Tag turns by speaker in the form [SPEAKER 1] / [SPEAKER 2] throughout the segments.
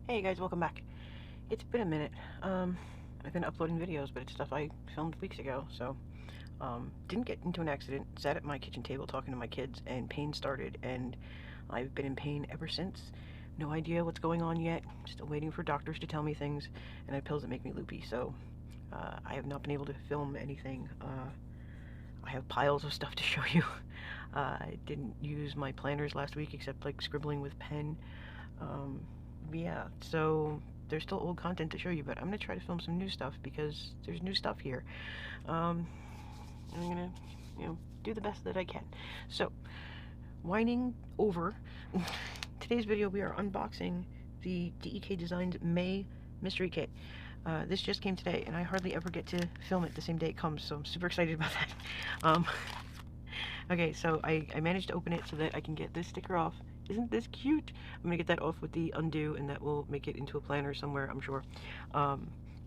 [SPEAKER 1] Hey guys, welcome back. It's been a minute. I've been uploading videos, but it's stuff I filmed weeks ago, so didn't get into an accident. Sat at my kitchen table talking to my kids, and pain started, and I've been in pain ever since. No idea what's going on yet. Still waiting for doctors to tell me things, and I have pills that make me loopy, so I have not been able to film anything. I have piles of stuff to show you. I didn't use my planners last week except like scribbling with pen. Yeah, so there's still old content to show you, but I'm gonna try to film some new stuff because there's new stuff here. I'm gonna, do the best that I can. So, whining over. Today's video we are unboxing the DEK Designs May Mystery Kit. This just came today, and I hardly ever get to film it the same day it comes, so I'm super excited about that. Okay, so I managed to open it so that I can get this sticker off. Isn't this cute? I'm gonna get that off with the undo, and that will make it into a planner somewhere, I'm sure.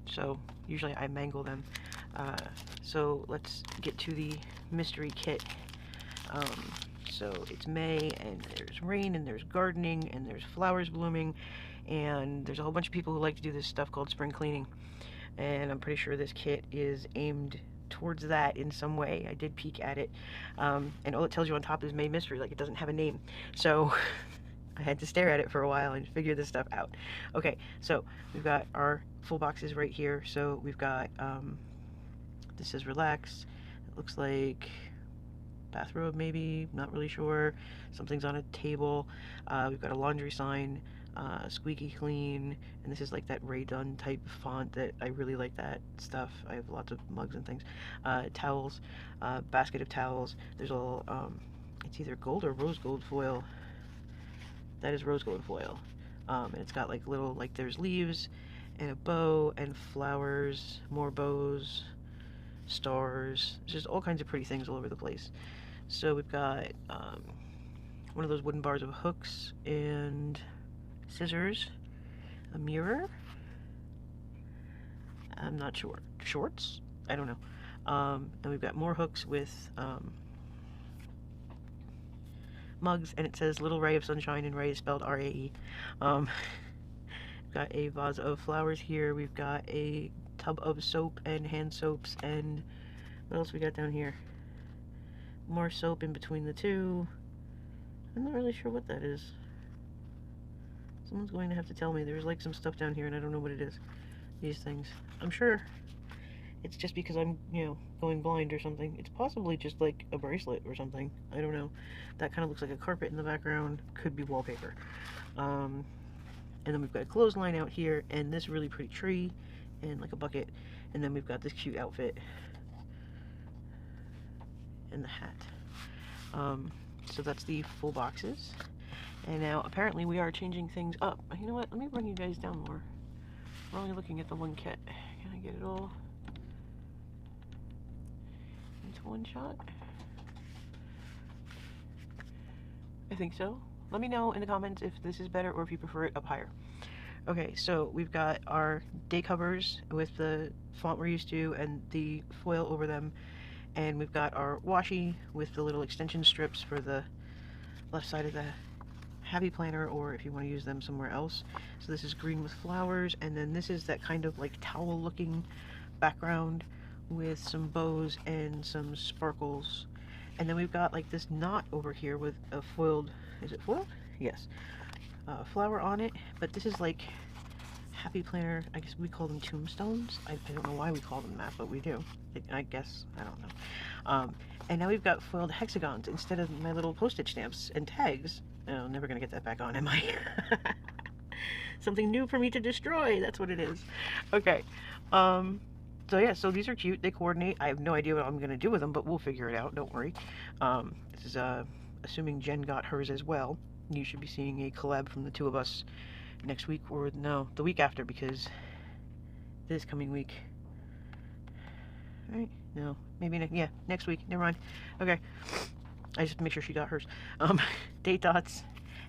[SPEAKER 1] So usually I mangle them. So let's get to the mystery kit. So it's May, and there's rain, and there's gardening, and there's flowers blooming, and there's a whole bunch of people who like to do this stuff called spring cleaning. And I'm pretty sure this kit is aimed towards that in some way. I did peek at it, and all it tells you on top is May Mystery, like it doesn't have a name. So I had to stare at it for a while and figure this stuff out. Okay, so we've got our full boxes right here. So we've got, this says relax. It looks like bathrobe maybe, not really sure. Something's on a table. We've got a laundry sign, squeaky clean, and this is like that Ray Dunn type font that I really like that stuff. I have lots of mugs and things. Towels, basket of towels. There's all, it's either gold or rose gold foil. That is rose gold foil. And it's got like little, like there's leaves and a bow and flowers, more bows, stars, just all kinds of pretty things all over the place. So we've got one of those wooden bars of hooks and scissors, a mirror, I'm not sure, shorts, I don't know, and we've got more hooks with mugs, and it says Little Ray of Sunshine, and Ray is spelled R-A-E. We've got a vase of flowers here, we've got a tub of soap and hand soaps, and what else we got down here? More soap in between the two. I'm not really sure what that is. Someone's going to have to tell me. There's like some stuff down here and I don't know what it is. These things. I'm sure it's just because I'm, going blind or something. It's possibly just like a bracelet or something. I don't know. That kind of looks like a carpet in the background. Could be wallpaper. And then we've got a clothesline out here and this really pretty tree and like a bucket. And then we've got this cute outfit and the hat. So that's the full boxes. And now apparently we are changing things up. You know what? Let me bring you guys down more. We're only looking at the one kit. Can I get it all into one shot? I think so. Let me know in the comments if this is better or if you prefer it up higher. Okay, so we've got our day covers with the font we're used to and the foil over them. And we've got our washi with the little extension strips for the left side of the Happy Planner, or if you want to use them somewhere else. So this is green with flowers, and then this is that kind of like towel looking background with some bows and some sparkles. And then we've got like this knot over here with a foiled, is it foiled? Yes. Flower on it, but this is like Happy Planner, I guess we call them tombstones. I don't know why we call them that, but we do. I guess, I don't know. And now we've got foiled hexagons instead of my little postage stamps and tags. Oh, never gonna get that back on, am I? Something new for me to destroy, that's what it is. Okay, so yeah, so these are cute, they coordinate. I have no idea what I'm gonna do with them, but we'll figure it out, don't worry. This is, assuming Jen got hers as well. You should be seeing a collab from the two of us next week, or no, the week after, because this coming week, right? No, maybe yeah, next week, never mind. Okay, I just have to make sure she got hers. Date dots,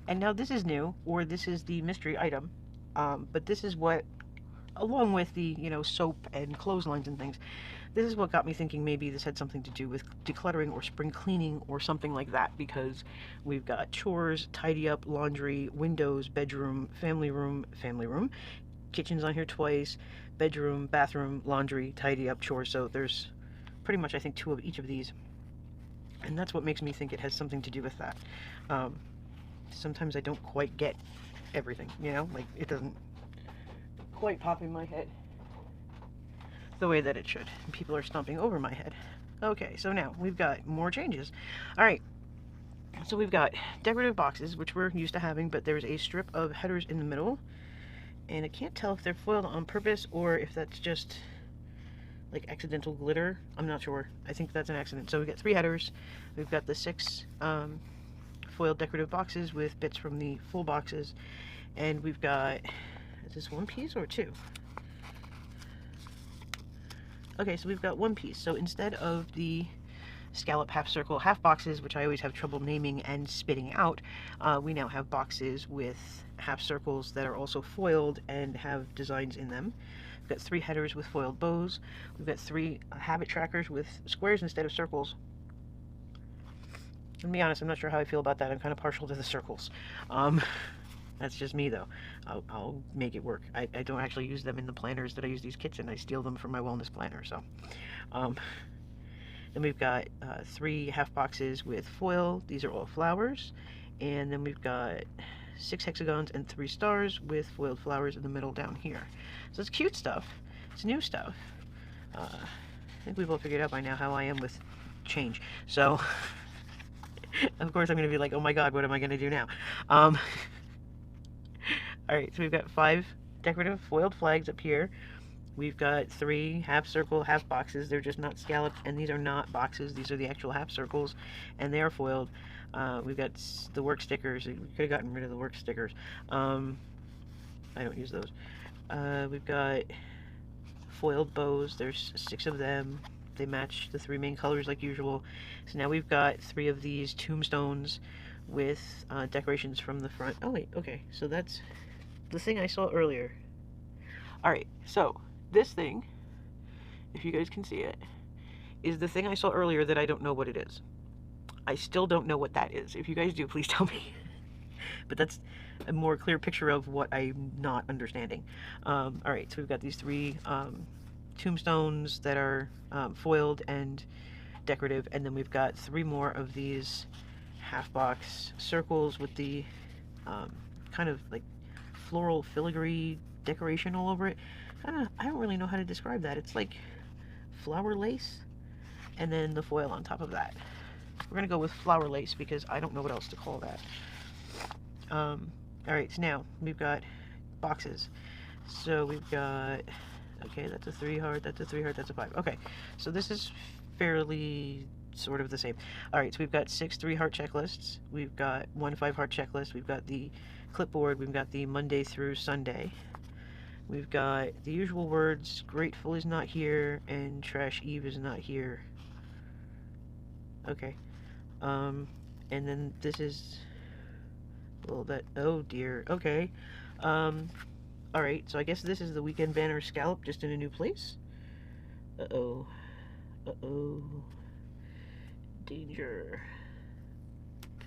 [SPEAKER 1] and now this is new, or this is the mystery item, but this is what, along with the, soap and clotheslines and things, This is what got me thinking maybe this had something to do with decluttering or spring cleaning or something like that, because we've got chores, tidy up, laundry, windows, bedroom, family room, kitchen's on here twice, bedroom, bathroom, laundry, tidy up, chores. So there's pretty much, I think, 2 of each of these. And that's what makes me think it has something to do with that. Sometimes I don't quite get everything, you know? Like, it doesn't quite pop in my head the way that it should. And people are stomping over my head. Okay, so now we've got more changes. All right, so we've got decorative boxes, which we're used to having, but there's a strip of headers in the middle. And I can't tell if they're foiled on purpose or if that's just like accidental glitter. I'm not sure. I think that's an accident. So we've got 3 headers. We've got the 6 foiled decorative boxes with bits from the full boxes. And we've got, is this 1 piece or 2? Okay, so we've got 1 piece. So instead of the scallop half circle half boxes, which I always have trouble naming and spitting out, we now have boxes with half circles that are also foiled and have designs in them. We've got 3 headers with foiled bows. We've got 3 habit trackers with squares instead of circles. To be honest, I'm not sure how I feel about that. I'm kind of partial to the circles. That's just me, though. I'll make it work. I don't actually use them in the planners that I use these kits in. I steal them from my wellness planner. So, then we've got 3 half boxes with foil. These are all flowers. And then we've got 6 hexagons and 3 stars with foiled flowers in the middle down here. So it's cute stuff. It's new stuff. I think we've all figured out by now how I am with change. So, of course, I'm going to be like, oh my god, what am I going to do now? Alright, so we've got 5 decorative foiled flags up here. We've got 3 half circle, half boxes. They're just not scalloped, and these are not boxes. These are the actual half circles, and they are foiled. We've got the work stickers. We could have gotten rid of the work stickers. I don't use those. We've got foiled bows. There's 6 of them. They match the 3 main colors like usual. So now we've got 3 of these tombstones with decorations from the front. Oh wait, okay, so that's the thing I saw earlier. Alright, so this thing, if you guys can see it, is the thing I saw earlier that I don't know what it is. I still don't know what that is. If you guys do, please tell me. But that's a more clear picture of what I'm not understanding. Alright, so we've got these 3 tombstones that are foiled and decorative, and then we've got 3 more of these half box circles with the kind of like floral filigree decoration all over it. I don't really know how to describe that. It's like flower lace and then the foil on top of that. We're gonna go with flower lace because I don't know what else to call that. Alright, so now we've got boxes. So we've got, okay, that's a 3 heart, that's a 3 heart, that's a 5. Okay, so this is fairly sort of the same. Alright, so we've got 6 3 heart checklists. We've got 1 5 heart checklist. We've got the clipboard. We've got the Monday through Sunday. We've got the usual words. Grateful is not here, and Trash Eve is not here. Okay. And then this is, well, that, oh dear. Okay. Alright, so I guess this is the weekend banner scallop, just in a new place. Uh-oh. Uh-oh. Danger.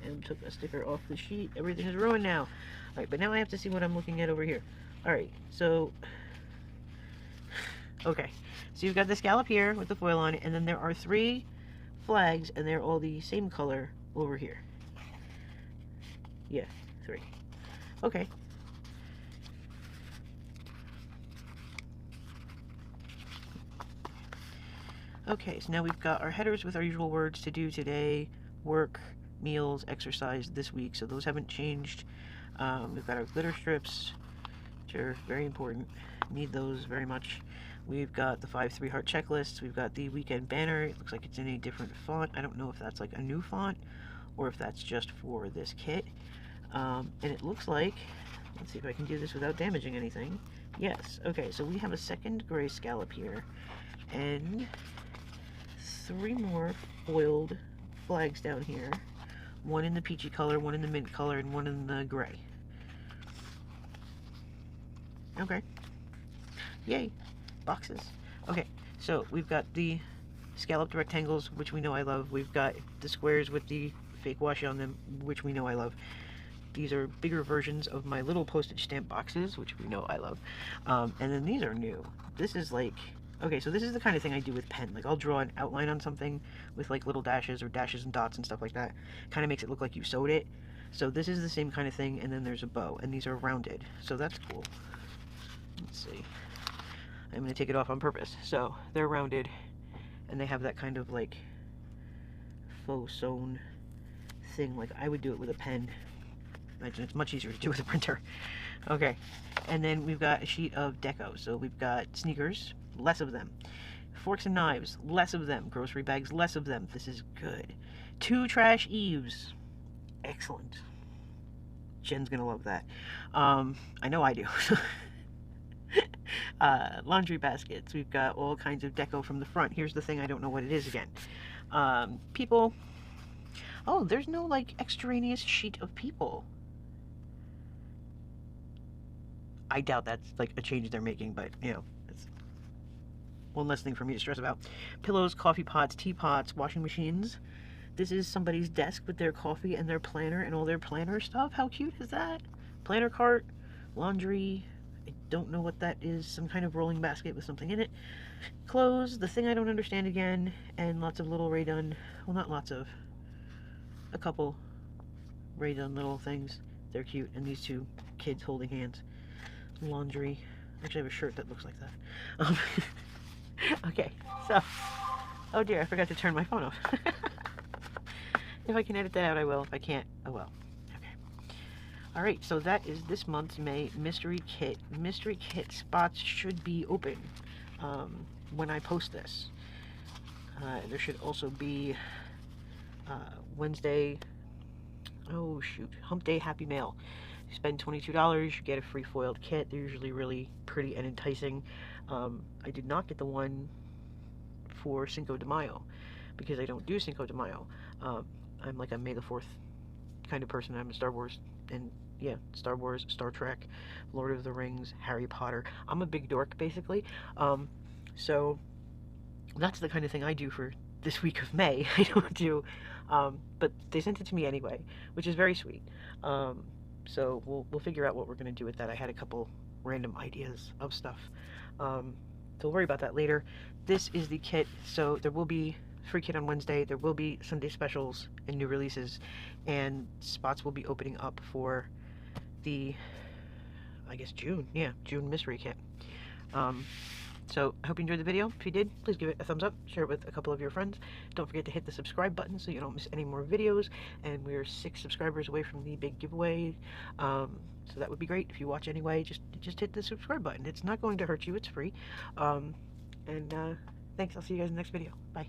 [SPEAKER 1] And took a sticker off the sheet. Everything is ruined now. Alright, but now I have to see what I'm looking at over here. Alright, so, okay. So you've got the scallop here with the foil on it, and then there are 3 flags, and they're all the same color over here. Yeah, 3. Okay. Okay, so now we've got our headers with our usual words: to do today, work, meals, exercise this week, so those haven't changed. We've got our glitter strips, which are very important. Need those very much. We've got the 5 3 heart checklists. We've got the weekend banner. It looks like it's in a different font. I don't know if that's like a new font or if that's just for this kit. And it looks like, let's see if I can do this without damaging anything. Yes, okay, so we have a second gray scallop here, and 3 more foiled flags down here. 1 in the peachy color, 1 in the mint color, and 1 in the gray. Okay. Yay. Boxes. Okay, So we've got the scalloped rectangles, which we know I love. We've got the squares with the fake washi on them, which we know I love. These are bigger versions of my little postage stamp boxes, which we know I love. And then these are new. This is like, okay, so this is the kind of thing I do with pen. Like I'll draw an outline on something with like little dashes or dashes and dots and stuff like that. Kind of makes it look like you sewed it. So this is the same kind of thing, and then there's a bow, and these are rounded. So that's cool. Let's see. I'm going to take it off on purpose. So they're rounded, and they have that kind of like faux sewn thing. Like I would do it with a pen. Imagine it's much easier to do with a printer. Okay, and then we've got a sheet of deco. So we've got sneakers, less of them. Forks and knives, less of them. Grocery bags, less of them. This is good. 2 trash eaves. Excellent. Jen's gonna love that. I know I do. Laundry baskets. We've got all kinds of deco from the front. Here's the thing, I don't know what it is again. People. Oh, there's no like extraneous sheet of people. I doubt that's like a change they're making, but you know, it's one less thing for me to stress about. Pillows, coffee pots, teapots, washing machines. This is somebody's desk with their coffee and their planner and all their planner stuff. How cute is that? Planner cart, laundry. I don't know what that is. Some kind of rolling basket with something in it. Clothes, the thing I don't understand again, and lots of little Rae Dunn. Well, not lots of. A couple Rae Dunn little things. They're cute. And these 2 kids holding hands. Laundry. Actually, I have a shirt that looks like that. Okay, so. Oh dear, I forgot to turn my phone off. If I can edit that out, I will. If I can't, oh well. Okay. Alright, so that is this month's May mystery kit. Mystery kit spots should be open when I post this. There should also be Wednesday, oh shoot, Hump Day Happy Mail. You spend $22, you get a free foiled kit. They're usually really pretty and enticing. I did not get the one for Cinco de Mayo because I don't do Cinco de Mayo. I'm like a May the 4th kind of person. I'm a Star Wars, and yeah, Star Wars, Star Trek, Lord of the Rings, Harry Potter. I'm a big dork, basically. So that's the kind of thing I do for this week of May. I don't do, but they sent it to me anyway, which is very sweet. So we'll figure out what we're going to do with that. I had a couple random ideas of stuff. So we'll worry about that later. This is the kit, so there will be free kit on Wednesday. There will be Sunday specials and new releases, and spots will be opening up for the, I guess, June mystery kit. So I hope you enjoyed the video. If you did, please give it a thumbs up, share it with a couple of your friends. Don't forget to hit the subscribe button so you don't miss any more videos, and we're 6 subscribers away from the big giveaway. So that would be great. If you watch anyway, just hit the subscribe button. It's not going to hurt you. It's free. Thanks. I'll see you guys in the next video. Bye.